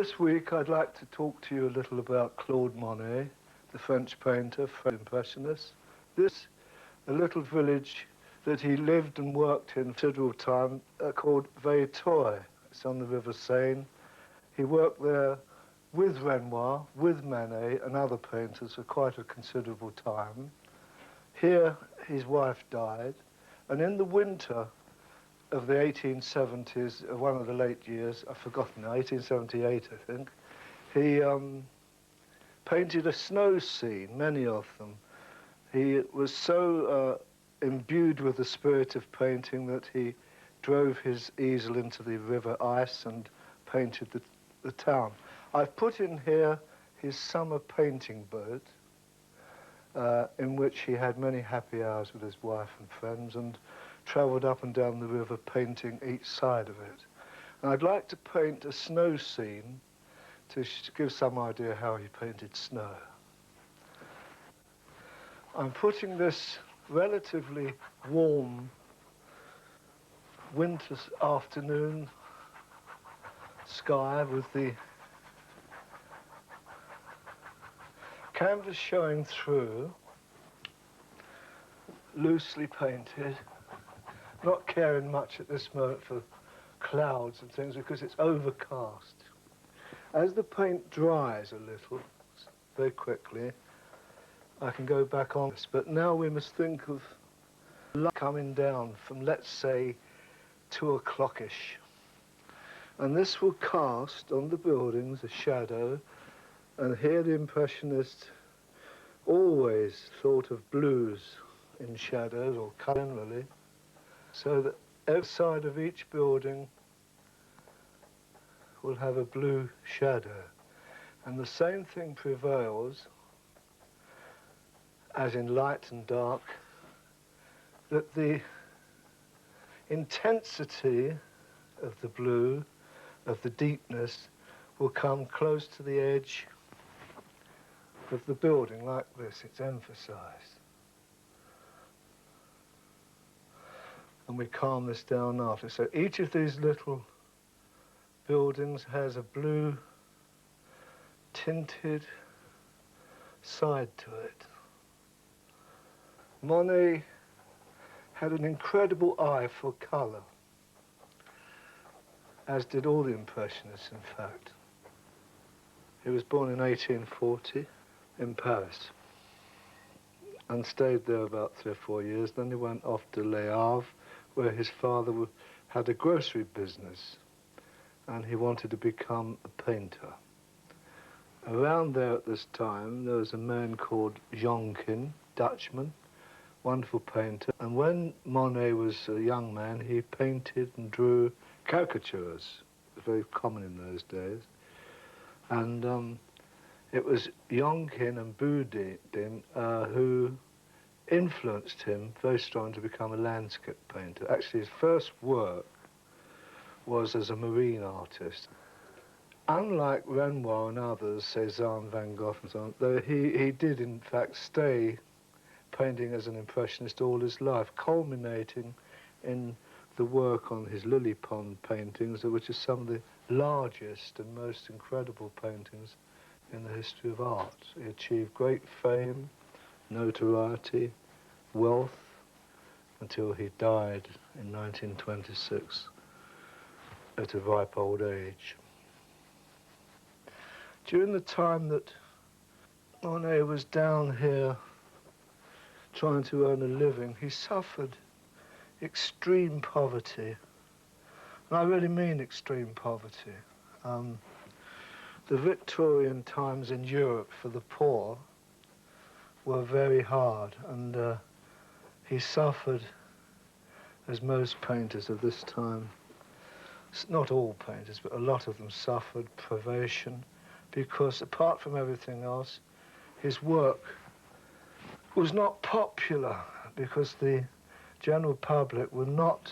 This week I'd like to talk to you a little about Claude Monet, the French painter, French impressionist. This, a little village that he lived and worked in considerable time called Vieille. It's on the River Seine. He worked there with Renoir, with Monet and other painters for quite a considerable time. Here his wife died, and in the winter of the 1870s, one of the late years, I've forgotten now, 1878 I think, he painted a snow scene, many of them. He was so imbued with the spirit of painting that he drove his easel into the river ice and painted the town. I've put in here his summer painting boat, in which he had many happy hours with his wife and friends and travelled up and down the river painting each side of it. And I'd like to paint a snow scene to give some idea how he painted snow. I'm putting this relatively warm winter afternoon sky with the canvas showing through, loosely painted, not caring much at this moment for clouds and things because it's overcast. As the paint dries a little, very quickly, I can go back on this. But now we must think of light coming down from, let's say, 2 o'clock-ish. And this will cast on the buildings a shadow, and here the Impressionists always thought of blues in shadows, or colour generally, so that every side of each building will have a blue shadow. And the same thing prevails, as in light and dark, that the intensity of the blue, of the deepness, will come close to the edge of the building like this. It's emphasized. And we calm this down after. So each of these little buildings has a blue tinted side to it. Monet had an incredible eye for colour, as did all the Impressionists, in fact. He was born in 1840 in Paris and stayed there about 3 or 4 years. Then he went off to Le Havre, where his father had a grocery business, and he wanted to become a painter. Around there at this time, there was a man called Keating, Dutchman, wonderful painter. And when Monet was a young man, he painted and drew caricatures. It was very common in those days. And it was Keating and Keating who influenced him very strongly to become a landscape painter. Actually, his first work was as a marine artist. Unlike Renoir and others, Cézanne, Van Gogh and so on, though he did in fact stay painting as an Impressionist all his life, culminating in the work on his lily pond paintings, which are some of the largest and most incredible paintings in the history of art. He achieved great fame, notoriety, wealth, until he died in 1926 at a ripe old age. During the time that Monet was down here trying to earn a living, he suffered extreme poverty. And I really mean extreme poverty. The Victorian times in Europe for the poor were very hard, and he suffered, as most painters of this time, not all painters, but a lot of them suffered privation, because apart from everything else, his work was not popular, because the general public were not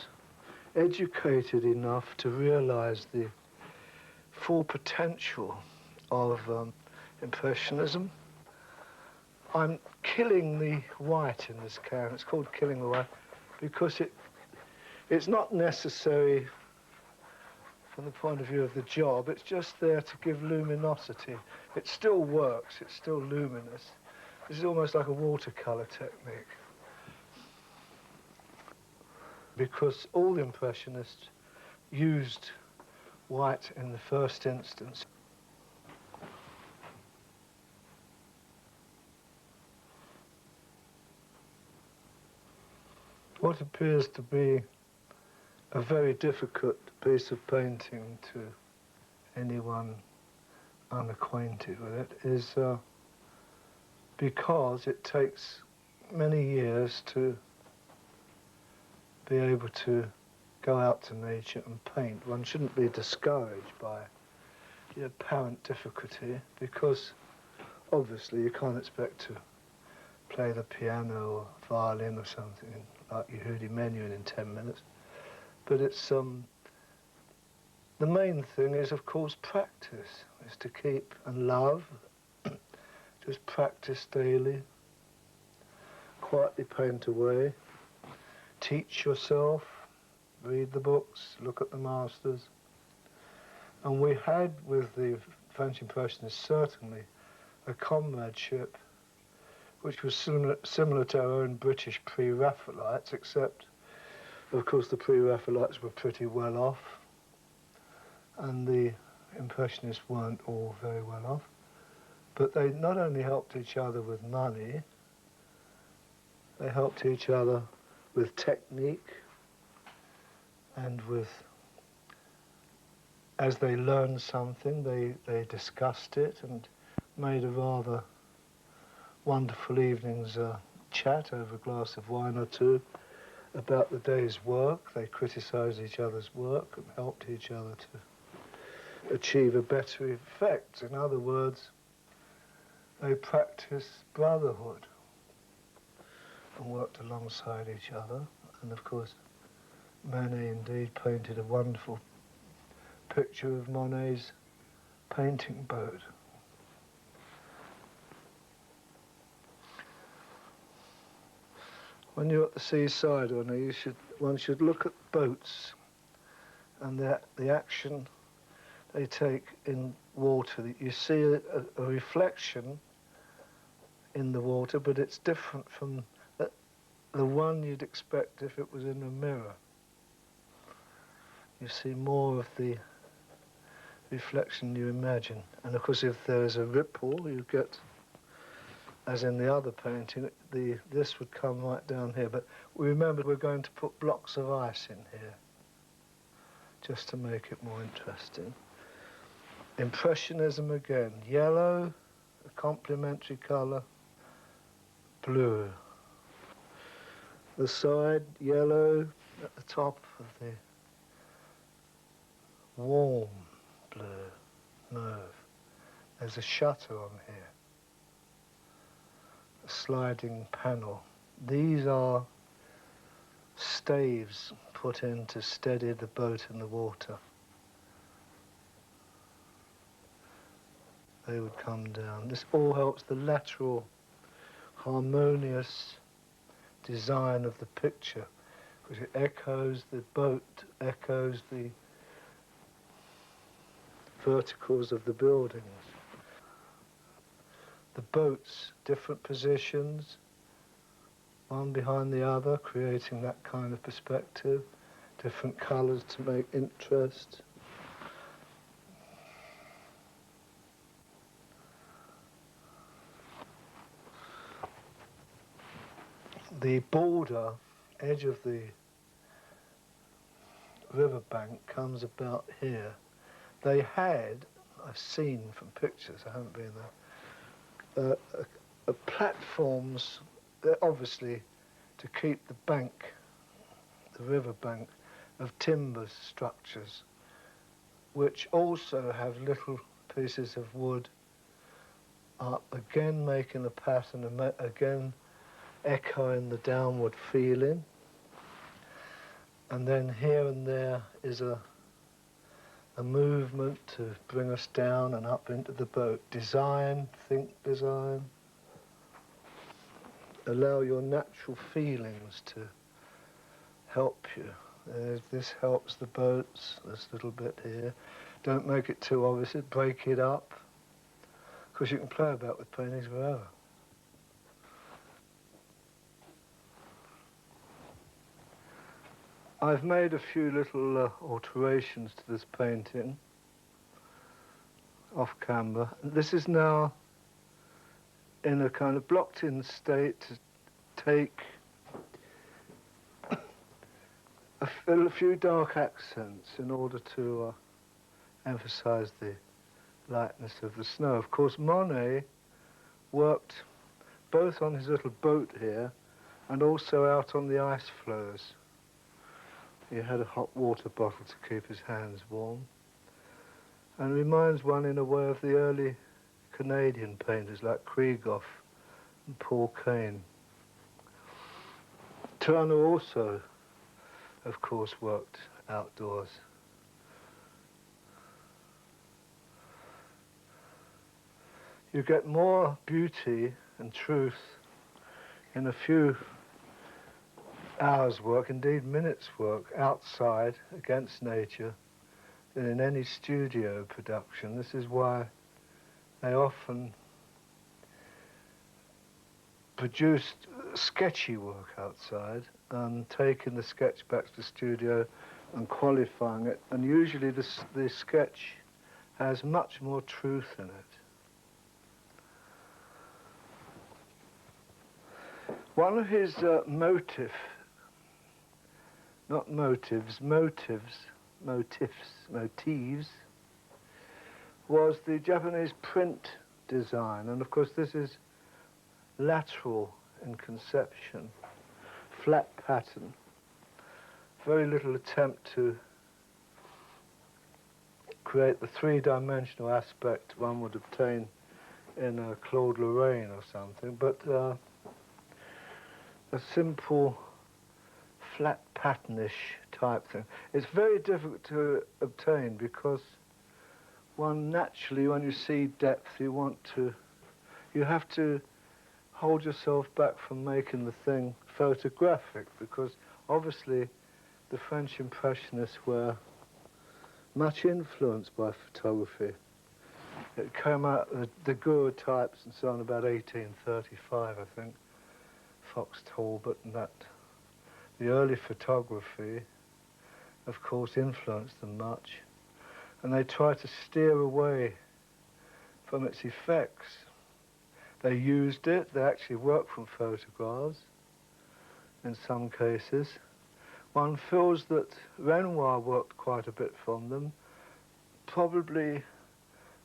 educated enough to realize the full potential of Impressionism. I'm killing the white in this can. It's called killing the white because it's not necessary from the point of view of the job. It's just there to give luminosity. It still works, it's still luminous. This is almost like a watercolour technique. Because all the Impressionists used white in the first instance. What appears to be a very difficult piece of painting to anyone unacquainted with it is because it takes many years to be able to go out to nature and paint. One shouldn't be discouraged by the apparent difficulty because obviously you can't expect to play the piano or violin or something like Yehudi Menuhin in 10 minutes. But it's, the main thing is, of course, practice, is to keep and love, just practice daily, quietly paint away, teach yourself, read the books, look at the masters. And we had, with the French Impressionists, certainly a comradeship which was similar to our own British pre-Raphaelites, except, of course, the pre-Raphaelites were pretty well off, and the Impressionists weren't all very well off. But they not only helped each other with money, they helped each other with technique, and with, as they learned something, they discussed it and made a rather wonderful evening's chat over a glass of wine or two about the day's work. They criticised each other's work and helped each other to achieve a better effect. In other words, they practiced brotherhood and worked alongside each other. And of course, Monet indeed painted a wonderful picture of Monet's painting boat. When you're at the seaside, one should look at boats and the action they take in water. You see a reflection in the water, but it's different from the one you'd expect if it was in a mirror. You see more of the reflection you imagine. And of course, if there's a ripple, you get, as in the other painting, this would come right down here. But remember, we're going to put blocks of ice in here, just to make it more interesting. Impressionism again. Yellow, a complementary colour, blue. The side, yellow, at the top of the warm blue, mauve. There's a shutter on here, a sliding panel. These are staves put in to steady the boat in the water. They would come down. This all helps the lateral, harmonious design of the picture, because it echoes, the boat echoes the verticals of the buildings. The boats, different positions, one behind the other, creating that kind of perspective, different colours to make interest. The border, edge of the riverbank comes about here. They had, I've seen from pictures, I haven't been there, platforms, obviously to keep the bank, the riverbank, of timber structures, which also have little pieces of wood up, again making a pattern, and again echoing the downward feeling. And then here and there is a movement to bring us down and up into the boat. Design, think design. Allow your natural feelings to help you This helps the boats, this little bit here. Don't make it too obvious, break it up. Of course, you can play about with paintings forever. I've made a few little alterations to this painting off camera. This is now in a kind of blocked-in state to take a few dark accents in order to emphasize the lightness of the snow. Of course, Monet worked both on his little boat here and also out on the ice floes. He had a hot water bottle to keep his hands warm. And reminds one in a way of the early Canadian painters like Krieghoff and Paul Kane. Turner also, of course, worked outdoors. You get more beauty and truth in a few hours' work, indeed minutes' work, outside against nature than in any studio production. This is why they often produced sketchy work outside and taking the sketch back to the studio and qualifying it. And usually the sketch has much more truth in it. One of his motifs was the Japanese print design. And of course this is lateral in conception, flat pattern, very little attempt to create the three-dimensional aspect one would obtain in a Claude Lorraine or something, but a simple flat patternish type thing. It's very difficult to obtain because one naturally, when you see depth, you have to hold yourself back from making the thing photographic, because obviously the French Impressionists were much influenced by photography. It came out, the Gour types and so on, about 1835, I think. Fox Talbot and that. The early photography, of course, influenced them much. And they tried to steer away from its effects. They used it, they actually worked from photographs in some cases. One feels that Renoir worked quite a bit from them, probably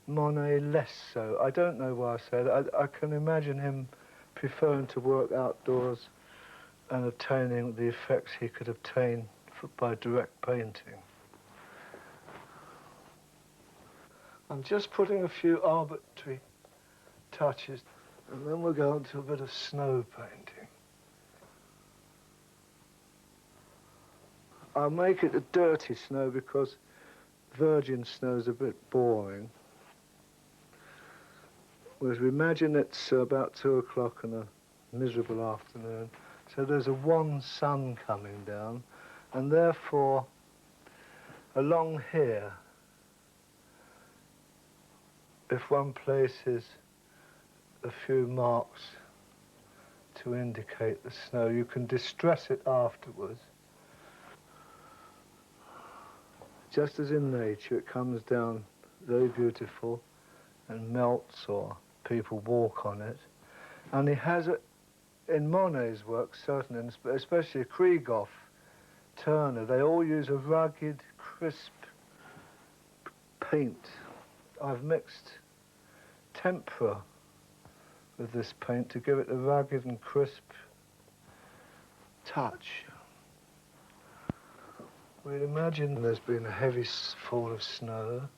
Monet less so. I don't know why I say that. I can imagine him preferring to work outdoors and obtaining the effects he could obtain by direct painting. I'm just putting a few arbitrary touches, and then we'll go on to a bit of snow painting. I'll make it a dirty snow because virgin snow is a bit boring. Whereas we imagine it's about 2 o'clock on a miserable afternoon, so there's a wan sun coming down, and therefore along here, if one places a few marks to indicate the snow, you can distress it afterwards. Just as in nature, it comes down very beautiful and melts, or people walk on it. And he has it in Monet's work, certainly, especially Krieghoff, Turner. They all use a rugged, crisp paint. I've mixed tempera with this paint to give it a rugged and crisp touch. We'd imagine there's been a heavy fall of snow,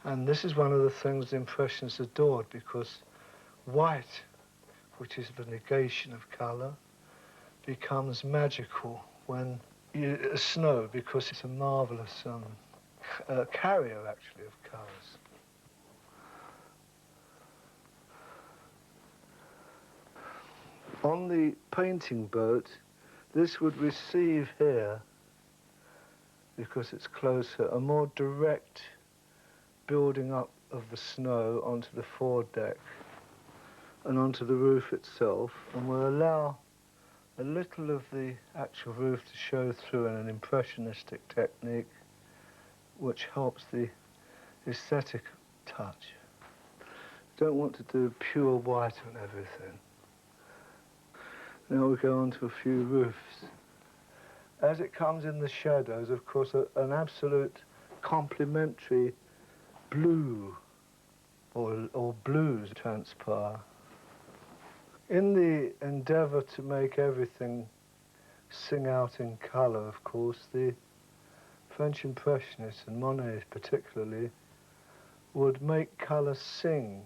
and this is one of the things the Impressionists adored, because white, which is the negation of colour, becomes magical when snow, because it's a marvellous carrier, actually, of colours. On the painting boat, this would receive here because it's closer, a more direct building up of the snow onto the foredeck and onto the roof itself, and will allow a little of the actual roof to show through in an impressionistic technique which helps the aesthetic touch. Don't want to do pure white on everything. Now we go on to a few roofs. As it comes in the shadows, of course, an absolute complementary blue or blues transpire. In the endeavour to make everything sing out in colour, of course, the French Impressionists, and Monet particularly, would make colour sing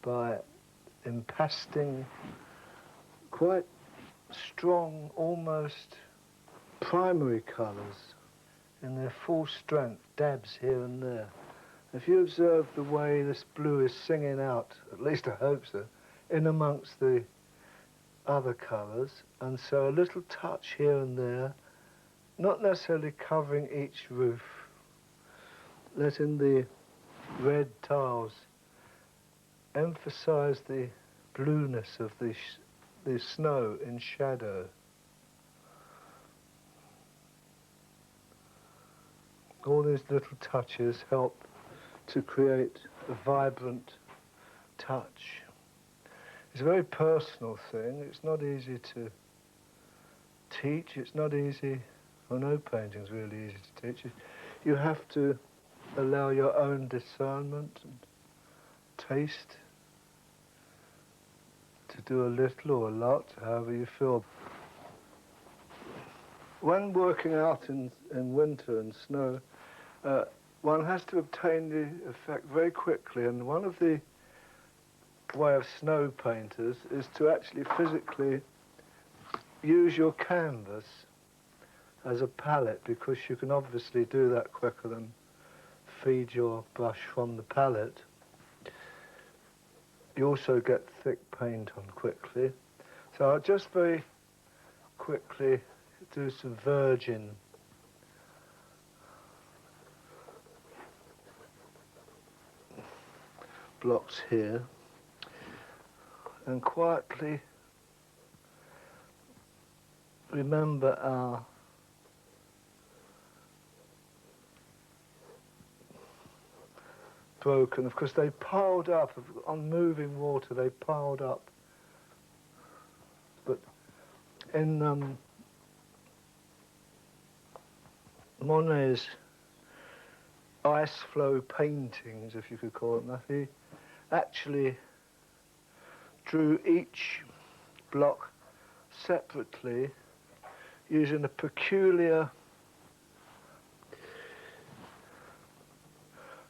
by impasting quite strong, almost primary colours in their full strength, dabs here and there. If you observe the way this blue is singing out, at least I hope so, in amongst the other colours, and so a little touch here and there, not necessarily covering each roof, letting the red tiles emphasise the blueness of the snow in shadow. All these little touches help to create a vibrant touch. It's a very personal thing. It's not easy to teach. It's not easy, well, no painting's really easy to teach. You have to allow your own discernment and taste to do a little or a lot, however you feel. When working out in winter and snow, one has to obtain the effect very quickly, and one of the way of snow painters is to actually physically use your canvas as a palette, because you can obviously do that quicker than feed your brush from the palette. You also get thick paint on quickly. So I'll just very quickly do some virgin blocks here, and quietly remember our broken, of course they piled up, on moving water they piled up, but in Monet's ice flow paintings, if you could call it that, he actually drew each block separately using a peculiar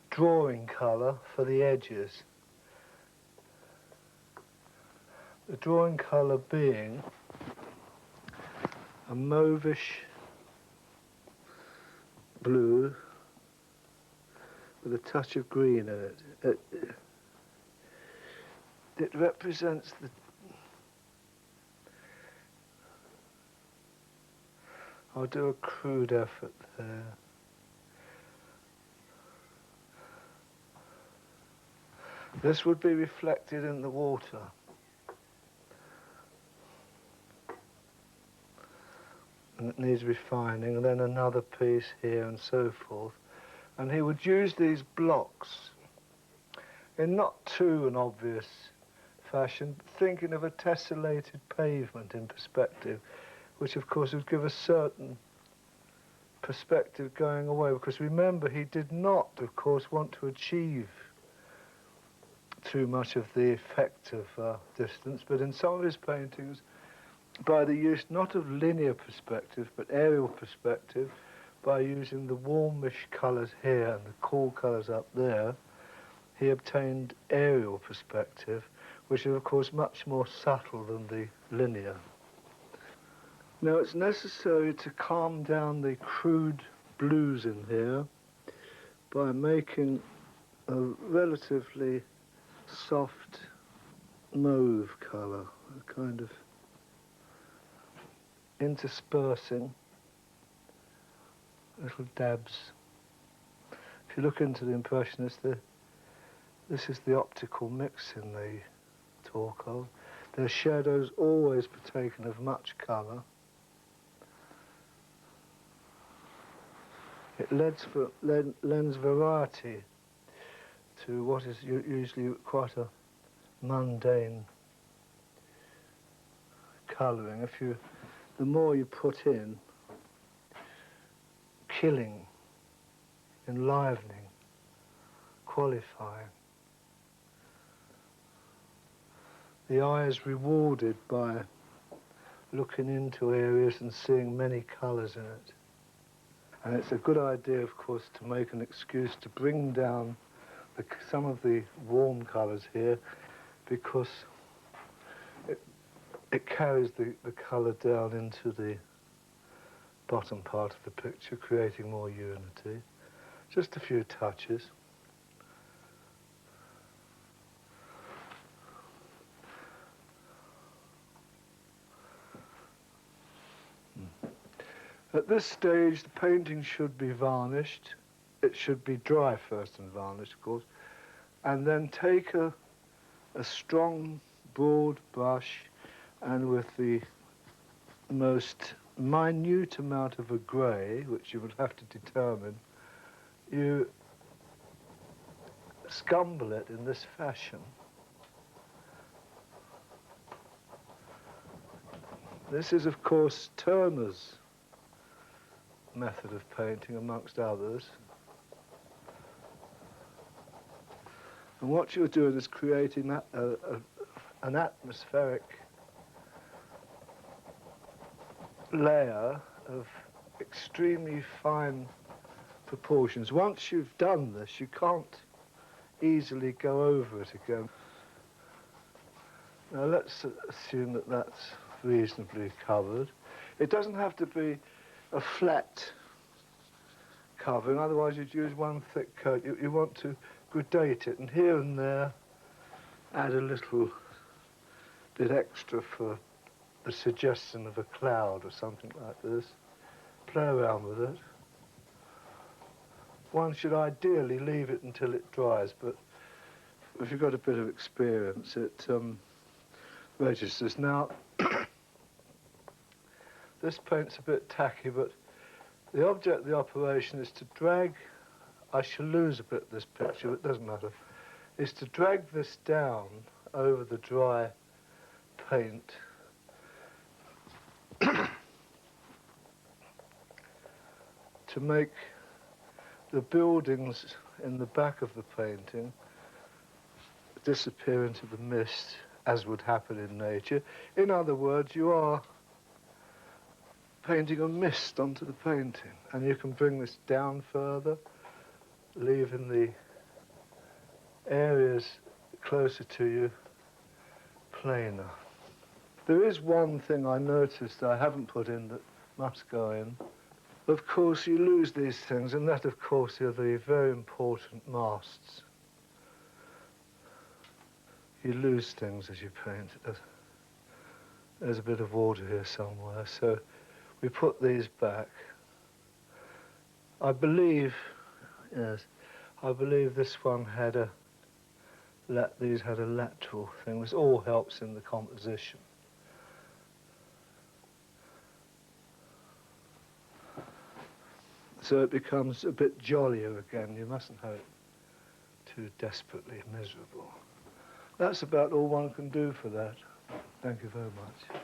drawing colour for the edges. The drawing colour being a mauvish blue with a touch of green in it. It represents the... I'll do a crude effort there. This would be reflected in the water. And it needs refining, and then another piece here and so forth. And he would use these blocks in not too an obvious fashion, thinking of a tessellated pavement in perspective, which of course would give a certain perspective going away, because remember, he did not, of course, want to achieve too much of the effect of distance, but in some of his paintings, by the use not of linear perspective, but aerial perspective, by using the warmish colours here and the cool colours up there, he obtained aerial perspective, which is of course much more subtle than the linear. Now it's necessary to calm down the crude blues in here by making a relatively soft mauve colour, a kind of interspersing little dabs. If you look into the Impressionists, this is the optical mixing they talk of. Their shadows always partaken of much colour. It lends variety to what is usually quite a mundane colouring. The more you put in, killing, enlivening, qualifying, the eye is rewarded by looking into areas and seeing many colours in it. And it's a good idea, of course, to make an excuse to bring down some of the warm colours here, because it carries the colour down into the bottom part of the picture, creating more unity. Just a few touches. At this stage, the painting should be varnished. It should be dry first and varnished, of course, and then take a strong, broad brush, and with the most minute amount of a grey, which you would have to determine, you scumble it in this fashion. This is, of course, Turner's method of painting, amongst others. And what you're doing is creating an atmospheric layer of extremely fine proportions. Once you've done this, you can't easily go over it again. Now let's assume that that's reasonably covered. It doesn't have to be a flat covering, otherwise you'd use one thick coat. You want to gradate it, and here and there add a little bit extra for the suggestion of a cloud or something like this. Play around with it. One should ideally leave it until it dries, but if you've got a bit of experience, it registers. Now, this paint's a bit tacky, but the object of the operation is to drag, I shall lose a bit of this picture, but it doesn't matter, is to drag this down over the dry paint to make the buildings in the back of the painting disappear into the mist, as would happen in nature. In other words, you are painting a mist onto the painting, and you can bring this down further, leaving the areas closer to you plainer. There is one thing I noticed I haven't put in that must go in. Of course, you lose these things, and that, of course, are the very important masts. You lose things as you paint. There's a bit of water here somewhere, so we put these back. I believe, yes, I believe this one had these had a lateral thing. This all helps in the composition. So it becomes a bit jollier again. You mustn't have it too desperately miserable. That's about all one can do for that. Thank you very much.